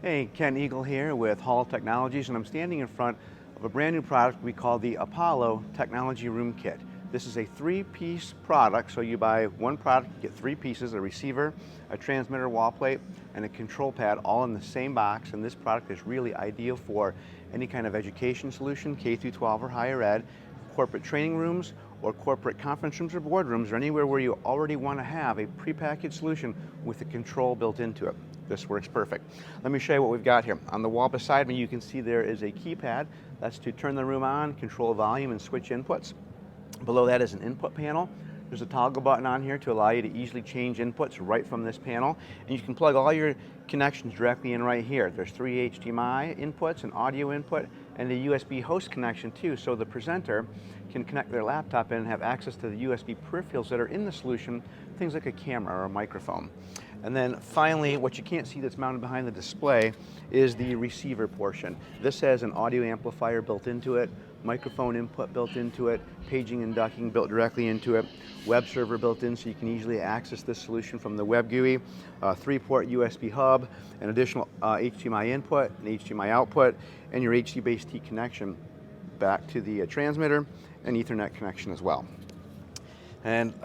Hey, Ken Eagle here with Hall Technologies, and I'm standing in front of a brand new product we call the Apollo Technology Room Kit. This is a three-piece product, so you buy one product, you get three pieces, a receiver, a transmitter wall plate, and a control pad all in the same box, and this product is really ideal for any kind of education solution, K through 12 or higher ed, corporate training rooms, or corporate conference rooms or boardrooms, or anywhere where you already want to have a prepackaged solution with a control built into it. This works perfect. Let me show you what we've got here. On the wall beside me, you can see there is a keypad. That's to turn the room on, control volume, and switch inputs. Below that is an input panel. There's a toggle button on here to allow you to easily change inputs right from this panel. And you can plug all your connections directly in right here. There's 3 HDMI inputs, an audio input, and a USB host connection too, so the presenter can connect their laptop in and have access to the USB peripherals that are in the solution, things like a camera or a microphone. And then finally, what you can't see that's mounted behind the display is the receiver portion. This has an audio amplifier built into it, microphone input built into it, paging and ducking built directly into it, web server built in so you can easily access this solution from the web GUI, 3-port USB hub, an additional HDMI input, an HDMI output, and your HDBaseT connection back to the transmitter and Ethernet connection as well. And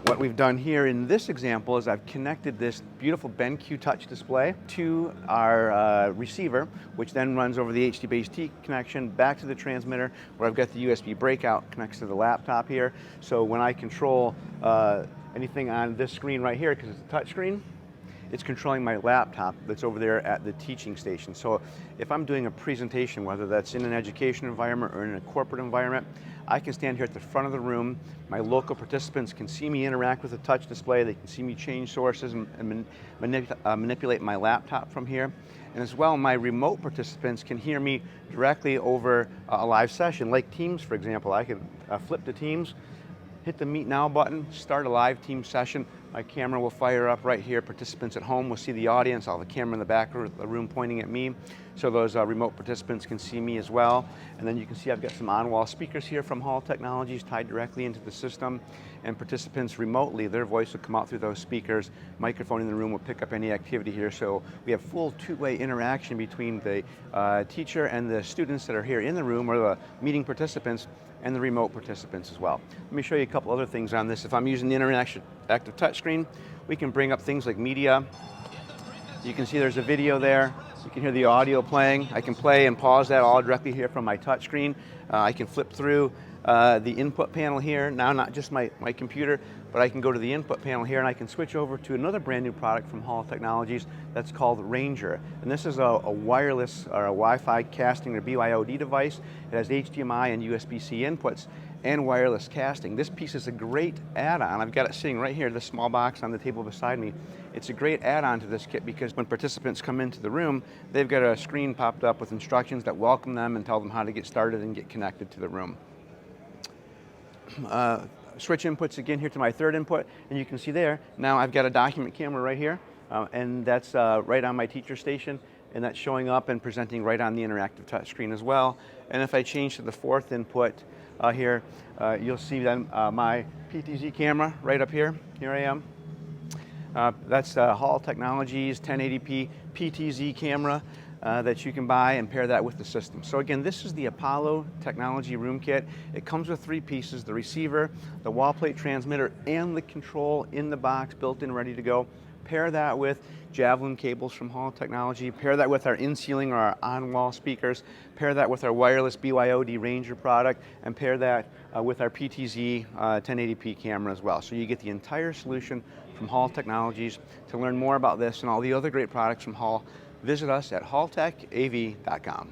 what we've done here in this example is I've connected this beautiful BenQ touch display to our receiver, which then runs over the HDBaseT connection back to the transmitter, where I've got the USB breakout connects to the laptop here. So when I control anything on this screen right here, because it's a touch screen, it's controlling my laptop that's over there at the teaching station. So if I'm doing a presentation, whether that's in an education environment or in a corporate environment, I can stand here at the front of the room. My local participants can see me interact with the touch display. They can see me change sources and manipulate my laptop from here. And as well, my remote participants can hear me directly over a live session, like Teams, for example. I could flip to Teams, hit the Meet Now button, start a live team session. My camera will fire up right here. Participants at home will see the audience. I'll have a camera in the back of the room pointing at me, so those remote participants can see me as well. And then you can see I've got some on-wall speakers here from Hall Technologies tied directly into the system. And participants remotely, their voice will come out through those speakers. Microphone in the room will pick up any activity here. So we have full two-way interaction between the teacher and the students that are here in the room, or the meeting participants, and the remote participants as well. Let me show you a couple other things on this. If I'm using the interactive touchscreen, we can bring up things like media. You can see there's a video there. You can hear the audio playing. I can play and pause that all directly here from my touchscreen. I can flip through the input panel here. Now not just my computer, but I can go to the input panel here and I can switch over to another brand new product from Hall Technologies that's called Ranger. And this is a wireless or a Wi-Fi casting or BYOD device. It has HDMI and USB-C inputs and wireless casting. This piece is a great add-on. I've got it sitting right here, this small box on the table beside me. It's a great add-on to this kit because when participants come into the room, they've got a screen popped up with instructions that welcome them and tell them how to get started and get connected to the room. Switch inputs again here to my third input, and you can see there, now I've got a document camera right here, and that's right on my teacher station, and that's showing up and presenting right on the interactive touchscreen as well. And if I change to the fourth input here, you'll see then my PTZ camera right up here. Here I am. That's Hall Technologies 1080p PTZ camera that you can buy and pair that with the system. So again, this is the Apollo Technology Room Kit. It comes with three pieces: the receiver, the wall plate transmitter, and the control in the box, built in, ready to go. Pair that with Javelin cables from Hall Technology, pair that with our in-ceiling or our on-wall speakers, pair that with our wireless BYOD Ranger product, and pair that with our PTZ 1080p camera as well. So you get the entire solution from Hall Technologies. To learn more about this and all the other great products from Hall, visit us at halltechav.com.